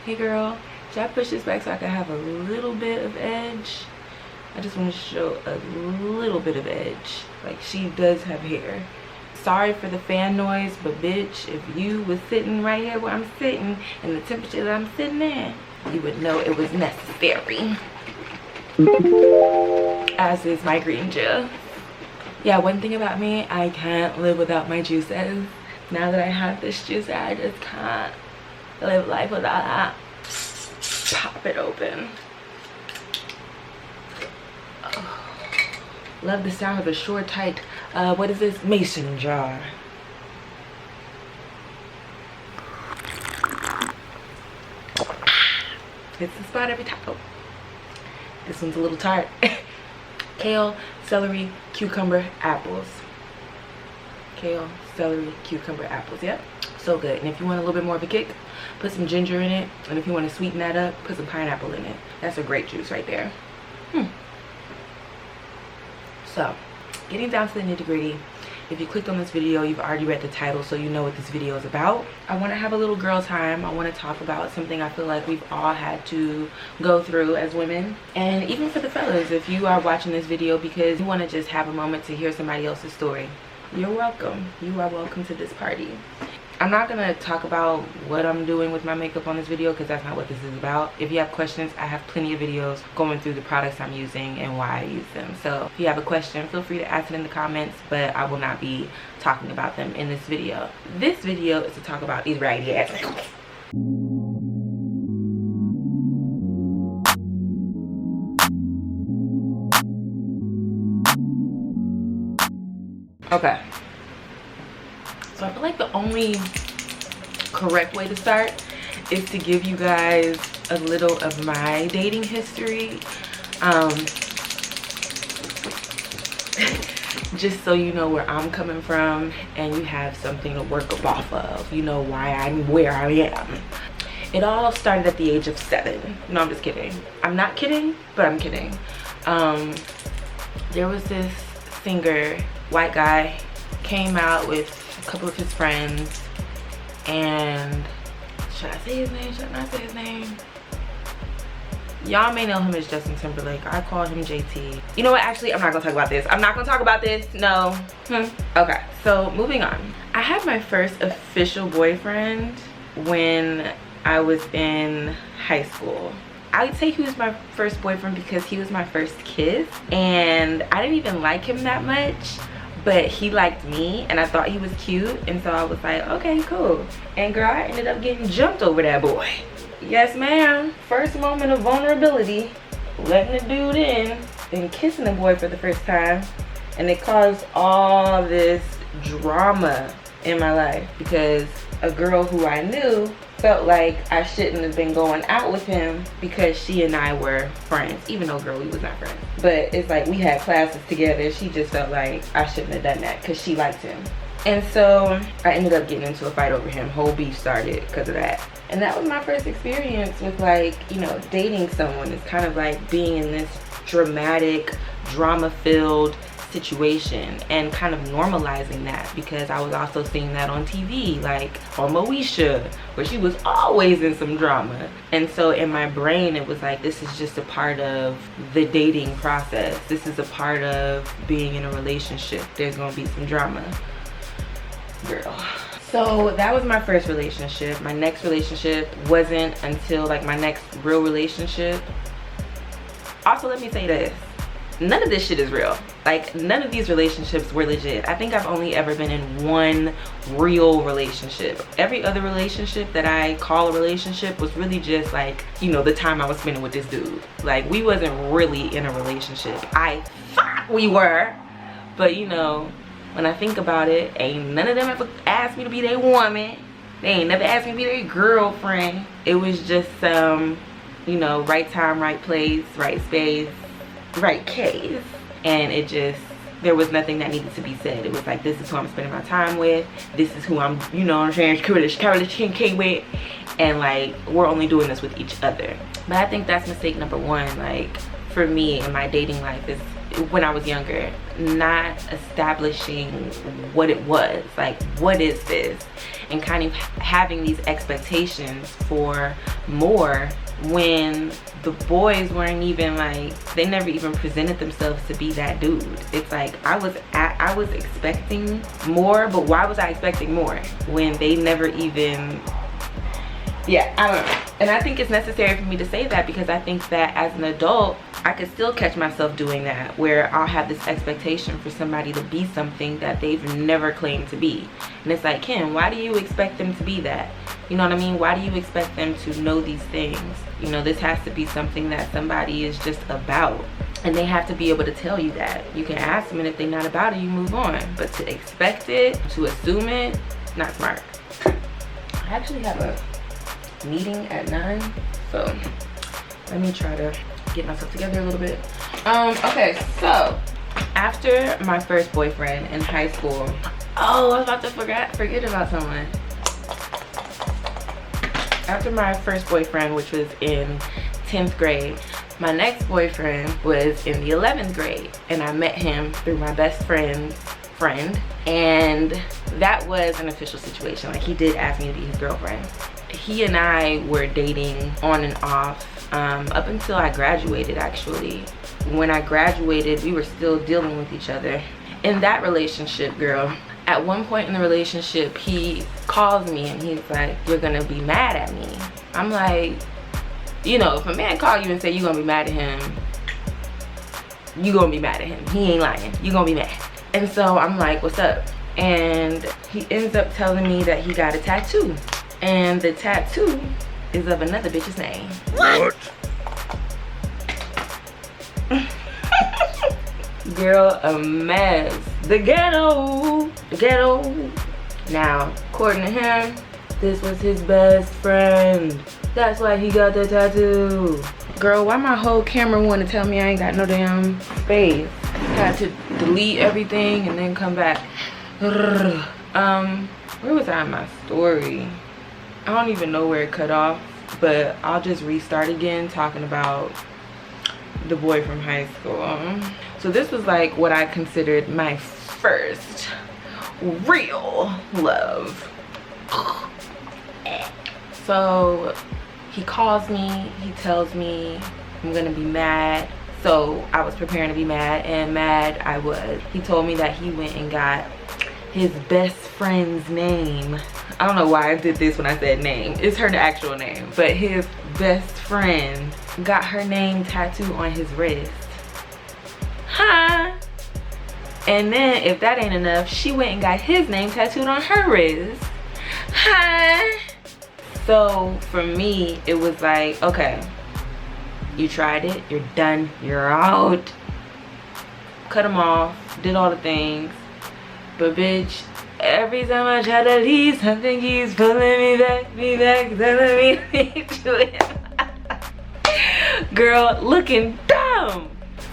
Hey girl, should I push this back so I can have a little bit of edge? I just want to show a little bit of edge. Like, she does have hair. Sorry for the fan noise, but bitch, if you was sitting right here where I'm sitting and the temperature that I'm sitting in, you would know it was necessary. As is my green juice. Yeah, one thing about me, I can't live without my juices. Now that I have this juice, I just can't live life without that. Pop it open. Oh. Love the sound of a short, tight, what is this? Mason jar. Hits the spot every time. Oh. This one's a little tart. Kale, celery, cucumber, apples. Kale, celery, cucumber, apples. Yep, so good. And if you want a little bit more of a kick, put some ginger in it. And if you want to sweeten that up, put some pineapple in it. That's a great juice right there. So, getting down to the nitty-gritty. If you clicked on this video, you've already read the title, so you know what this video is about. I want to have a little girl time. I want to talk about something I feel like we've all had to go through as women. And even for the fellas, if you are watching this video because you want to just have a moment to hear somebody else's story, you're welcome. You are welcome to this party. I'm not gonna talk about what I'm doing with my makeup on this video because that's not what this is about. If you have questions, I have plenty of videos going through the products I'm using and why I use them. So if you have a question, feel free to ask it in the comments, but I will not be talking about them in this video. This video is to talk about these raggedy ass ankles. Okay. So I feel like the only correct way to start is to give you guys a little of my dating history. Just so you know where I'm coming from and you have something to work off of. You know why I'm where I am. It all started at the age of 7. No, I'm just kidding. I'm not kidding, but I'm kidding. There was this singer, white guy, came out with a couple of his friends, and should I say his name? Should I not say his name? Y'all may know him as Justin Timberlake. I call him JT. You know what? Actually, I'm not gonna talk about this. I'm not gonna talk about this. No. Okay, so moving on. I had my first official boyfriend when I was in high school. I would say he was my first boyfriend because he was my first kiss, and I didn't even like him that much, but he liked me and I thought he was cute, and so I was like, okay, cool. And girl, I ended up getting jumped over that boy. Yes ma'am. First moment of vulnerability, letting the dude in and kissing the boy for the first time, and it caused all this drama in my life because a girl who I knew felt like I shouldn't have been going out with him because she and I were friends, even though girl, we was not friends. But it's like we had classes together. She just felt like I shouldn't have done that because she liked him. And so I ended up getting into a fight over him. Whole beef started because of that. And that was my first experience with, like, you know, dating someone. It's kind of like being in this dramatic, drama-filled situation and kind of normalizing that, because I was also seeing that on TV, like on Moesha, where she was always in some drama. And so in my brain it was like, this is just a part of the dating process. This is a part of being in a relationship. There's gonna be some drama, girl. So that was my first relationship. My next relationship wasn't until like my next real relationship. Also, let me say this, none of this shit is real. Like, none of these relationships were legit. I think I've only ever been in one real relationship. Every other relationship that I call a relationship was really just like, you know, the time I was spending with this dude. Like, we wasn't really in a relationship. I thought we were, but you know, when I think about it, ain't none of them ever asked me to be their woman. They ain't never asked me to be their girlfriend. It was just some, you know, right time, right place, right space, right case. And it just, there was nothing that needed to be said. It was like, this is who I'm spending my time with. This is who I'm, you know what I'm saying, with. And like, we're only doing this with each other. But I think that's mistake number one, like, for me in my dating life, is when I was younger, not establishing what it was, like what is this, and kind of having these expectations for more when the boys weren't even like, they never even presented themselves to be that dude. It's like I was expecting more, but why was I expecting more when they never even, yeah, I don't know. And I think it's necessary for me to say that, because I think that as an adult, I could still catch myself doing that, where I'll have this expectation for somebody to be something that they've never claimed to be. And it's like, Kim, why do you expect them to be that? You know what I mean? Why do you expect them to know these things? You know, this has to be something that somebody is just about. And they have to be able to tell you that. You can ask them, and if they're not about it, you move on. But to expect it, to assume it, not smart. I actually have a meeting at 9, so let me try to get myself together a little bit. Okay, so after my first boyfriend in high school, oh, I was about to forget about someone. After my first boyfriend, which was in 10th grade, my next boyfriend was in the 11th grade, and I met him through my best friend's friend, and that was an official situation. Like, he did ask me to be his girlfriend. He and I were dating on and off up until I graduated, actually. When I graduated, we were still dealing with each other. In that relationship, girl, at one point in the relationship, he calls me and he's like, you're gonna be mad at me. I'm like, you know, if a man call you and say you're gonna be mad at him, you gonna be mad at him. He ain't lying. You gonna be mad. And so I'm like, what's up? And he ends up telling me that he got a tattoo. And the tattoo is of another bitch's name. What? Girl, a mess. The ghetto. The ghetto. Now, according to him, this was his best friend. That's why he got the tattoo. Girl, why my whole camera want to tell me I ain't got no damn space? Had to delete everything and then come back. Where was I in my story? I don't even know where it cut off, but I'll just restart again talking about the boy from high school. So this was like what I considered my first real love. So he calls me, he tells me I'm gonna be mad. So I was preparing to be mad, and mad I was. He told me that he went and got his best friend's name. I don't know why I did this when I said name. It's her actual name. But his best friend got her name tattooed on his wrist. Huh? And then if that ain't enough, she went and got his name tattooed on her wrist. Huh? So for me, it was like, okay, you tried it, you're done, you're out. Cut him off, did all the things. But bitch, every time I try to leave, something keeps pulling me back, telling me to him. Girl, looking dumb.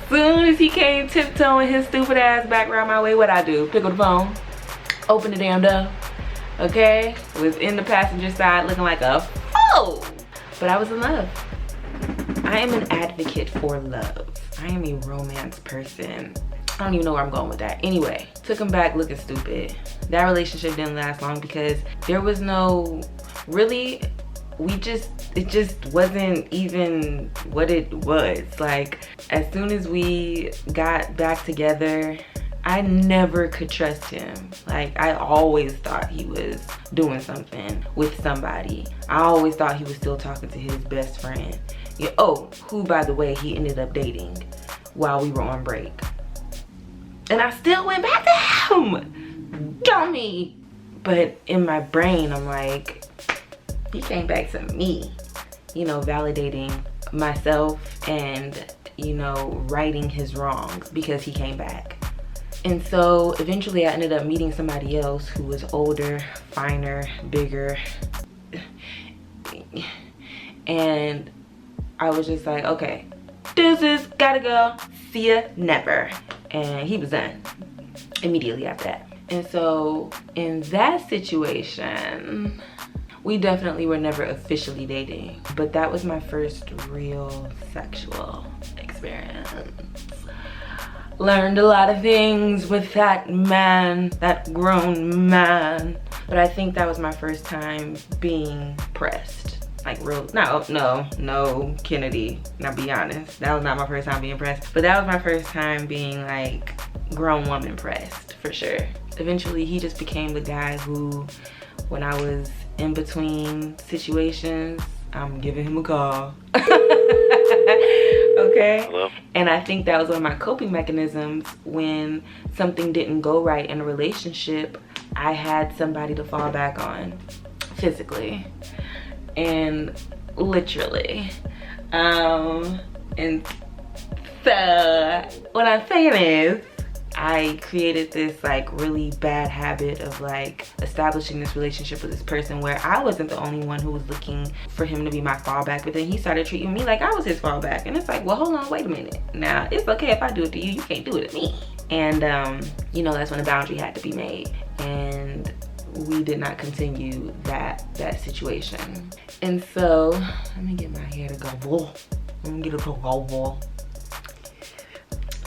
Soon as he came tiptoeing his stupid ass back around my way, what I do? Pick up the phone, open the damn door. Okay? Was in the passenger side looking like a fool. But I was in love. I am an advocate for love. I am a romance person. I don't even know where I'm going with that. Anyway, took him back looking stupid. That relationship didn't last long because there was no, really, it just wasn't even what it was. Like, as soon as we got back together, I never could trust him. Like, I always thought he was doing something with somebody. I always thought he was still talking to his best friend. Yeah, oh, who, by the way, he ended up dating while we were on break. And I still went back to him. Dummy. But in my brain, I'm like, he came back to me. You know, validating myself and, you know, righting his wrongs because he came back. And so eventually I ended up meeting somebody else who was older, finer, bigger. And I was just like, okay, deuces, gotta go. See ya, never. And he was done immediately after that. And so in that situation, we definitely were never officially dating, but that was my first real sexual experience. learned a lot of things with that man, that grown man. But I think that was my first time being pressed. Like real, no, Kennedy, now be honest. That was not my first time being pressed. But that was my first time being like grown woman pressed, for sure. Eventually he just became the guy who, when I was in between situations, I'm giving him a call. Okay? Hello? And I think that was one of my coping mechanisms. When something didn't go right in a relationship, I had somebody to fall back on, physically and literally. And so what I'm saying is, I created this like really bad habit of like establishing this relationship with this person where I wasn't the only one who was looking for him to be my fallback, but then he started treating me like I was his fallback. And it's like, well, hold on, wait a minute. Now, it's okay if I do it to you, you can't do it to me. And you know, that's when a boundary had to be made. And we did not continue that situation. And so, let me get my hair to go. Let me get it to go.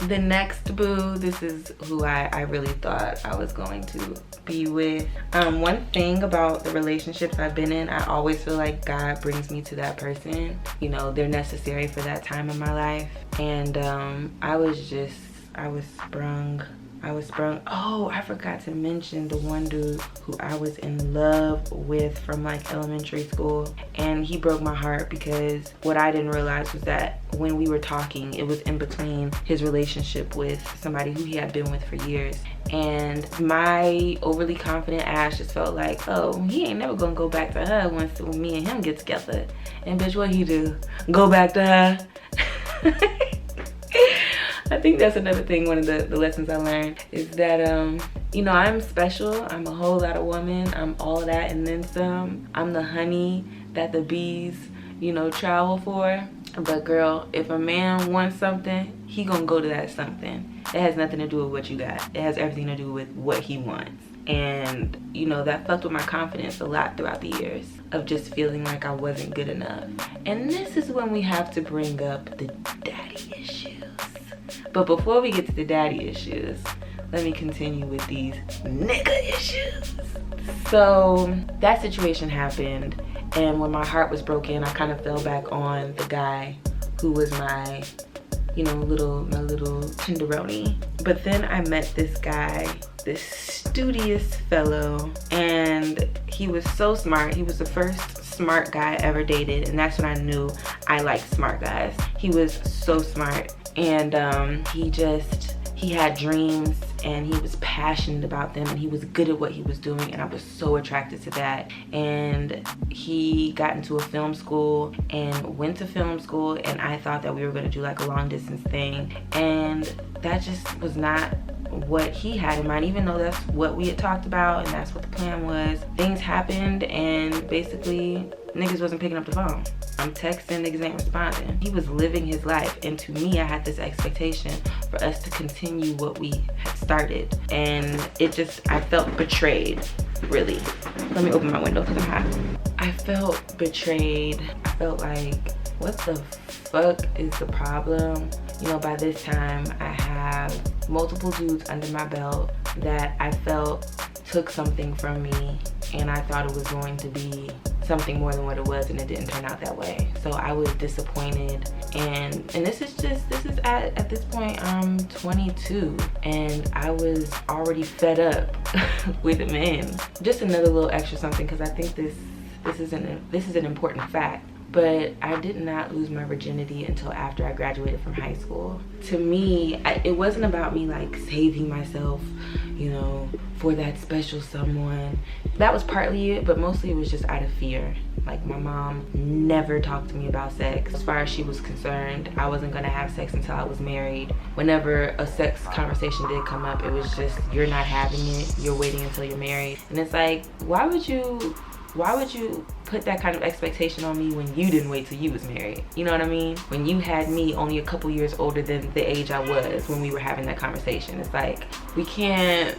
The next boo, this is who I really thought I was going to be with. One thing about the relationships I've been in, I always feel like God brings me to that person. You know, they're necessary for that time in my life. And I was sprung. Oh, I forgot to mention the one dude who I was in love with from like elementary school. And he broke my heart because what I didn't realize was that when we were talking, it was in between his relationship with somebody who he had been with for years. And my overly confident ass just felt like, oh, he ain't never gonna go back to her once me and him get together. And bitch, what he do? Go back to her? I think that's another thing, one of the lessons I learned is that, you know, I'm special. I'm a whole lot of woman. I'm all of that and then some. I'm the honey that the bees, you know, travel for. But girl, if a man wants something, he gonna go to that something. It has nothing to do with what you got. It has everything to do with what he wants. And, you know, that fucked with my confidence a lot throughout the years of just feeling like I wasn't good enough. And this is when we have to bring up the daddy issues. But before we get to the daddy issues, let me continue with these nigga issues. So that situation happened, and when my heart was broken, I kind of fell back on the guy who was my, you know, my little tenderoni. But then I met this guy, this studious fellow, and he was so smart. He was the first smart guy I ever dated, and that's when I knew I liked smart guys. He was so smart. And he had dreams and he was passionate about them and he was good at what he was doing, and I was so attracted to that. And he got into a film school and went to film school, and I thought that we were going to do like a long distance thing, and that just was not what he had in mind, even though that's what we had talked about and that's what the plan was. Things happened and basically niggas wasn't picking up the phone. I'm texting, niggas ain't responding. He was living his life, and to me, I had this expectation for us to continue what we had started. And I felt betrayed, really. Let me open my window because I'm hot. I felt betrayed. I felt like, what the fuck is the problem? You know, by this time, I have multiple dudes under my belt that I felt took something from me, and I thought it was going to be something more than what it was, and it didn't turn out that way. So I was disappointed, and this is at this point I'm 22, and I was already fed up with men. Just another little extra something, because I think this is an important fact. But I did not lose my virginity until after I graduated from high school. To me, it wasn't about me like saving myself, you know, for that special someone. That was partly it, but mostly it was just out of fear. Like, my mom never talked to me about sex. As far as she was concerned, I wasn't gonna have sex until I was married. Whenever a sex conversation did come up, it was just, you're not having it, you're waiting until you're married. And it's like, why would you put that kind of expectation on me when you didn't wait till you was married? You know what I mean? When you had me only a couple years older than the age I was when we were having that conversation. It's like, we can't,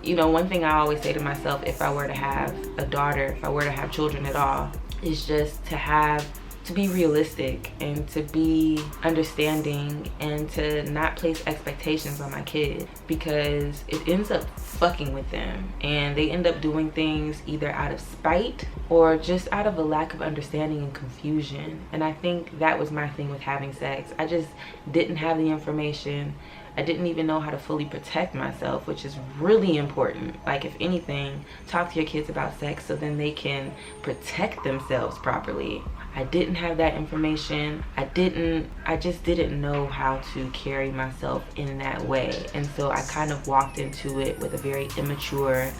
you know, one thing I always say to myself, if I were to have a daughter, if I were to have children at all, is just to have to be realistic and to be understanding and to not place expectations on my kid, because it ends up fucking with them and they end up doing things either out of spite or just out of a lack of understanding and confusion. And I think that was my thing with having sex. I just didn't have the information. I didn't even know how to fully protect myself, which is really important. Like, if anything, talk to your kids about sex so then they can protect themselves properly. I didn't have that information. I just didn't know how to carry myself in that way. And so I kind of walked into it with a very immature,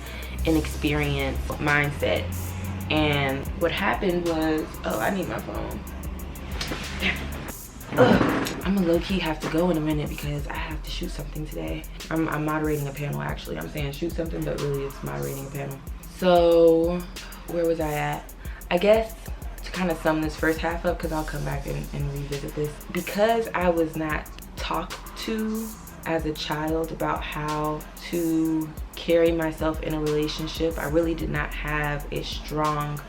inexperienced mindset. And what happened was, oh, I need my phone. I'm gonna low-key have to go in a minute because I have to shoot something today. I'm moderating a panel, actually. I'm saying shoot something, but really it's moderating a panel. So where was I at? I guess to kind of sum this first half up, because I'll come back and revisit this. Because I was not talked to as a child about how to carry myself in a relationship, I really did not have a strong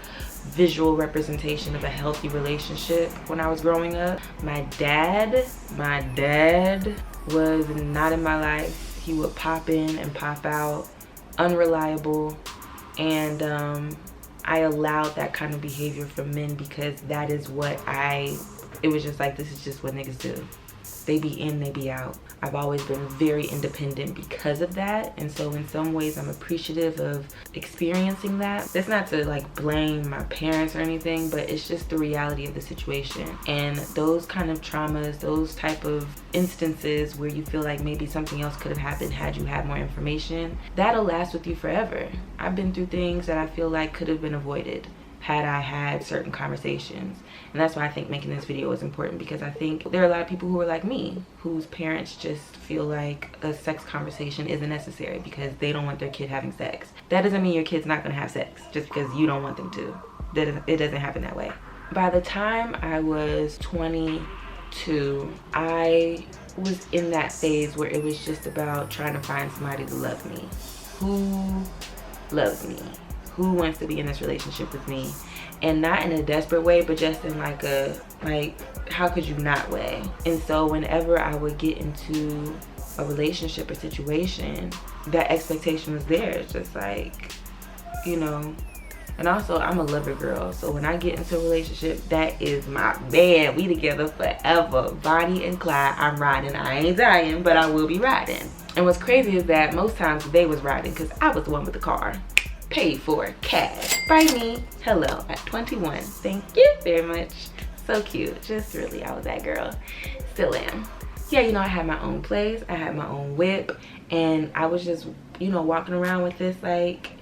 visual representation of a healthy relationship when I was growing up. My dad was not in my life. He would pop in and pop out, unreliable, and I allowed that kind of behavior from men because that is what it was just like, this is just what niggas do. They be in, they be out. I've always been very independent because of that, and so in some ways I'm appreciative of experiencing that. That's not to like blame my parents or anything, but it's just the reality of the situation. And those kind of traumas, those type of instances where you feel like maybe something else could have happened had you had more information, that'll last with you forever. I've been through things that I feel like could have been avoided had I had certain conversations. And that's why I think making this video is important, because I think there are a lot of people who are like me, whose parents just feel like a sex conversation isn't necessary because they don't want their kid having sex. That doesn't mean your kid's not gonna have sex just because you don't want them to. It doesn't happen that way. By the time I was 22, I was in that phase where it was just about trying to find somebody to love me. Who loves me? Who wants to be in this relationship with me? And not in a desperate way, but just in like a, how could you not way? And so whenever I would get into a relationship or situation, that expectation was there. It's just like, you know. And also, I'm a lover girl, so when I get into a relationship, that is my man. We together forever, Bonnie and Clyde. I'm riding. I ain't dying, but I will be riding. And what's crazy is that most times they was riding because I was the one with the car. Paid for cash by me. Hello, at 21. Thank you very much. So cute. Just really, I was that girl. Still am. Yeah, you know, I had my own place. I had my own whip. And I was just, you know, walking around with this, like,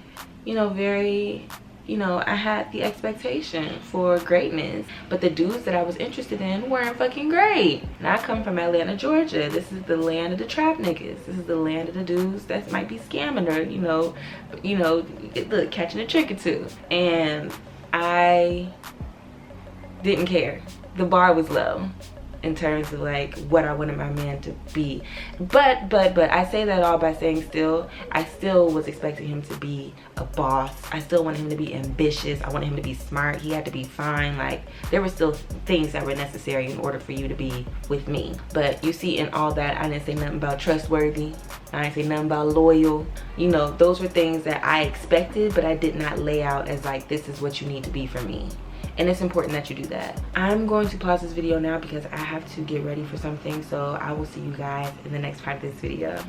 you know, very, you know, I had the expectation for greatness. But the dudes that I was interested in weren't fucking great. And I come from Atlanta, Georgia. This is the land of the trap niggas. This is the land of the dudes that might be scamming her, you know, look, catching a trick or two. And I didn't care. The bar was low in terms of like what I wanted my man to be. But I say that all by saying I still was expecting him to be a boss. I still wanted him to be ambitious. I wanted him to be smart. He had to be fine. Like, there were still things that were necessary in order for you to be with me. But you see, in all that, I didn't say nothing about trustworthy. I didn't say nothing about loyal. You know, those were things that I expected, but I did not lay out as like, this is what you need to be for me. And it's important that you do that. I'm going to pause this video now because I have to get ready for something. So I will see you guys in the next part of this video.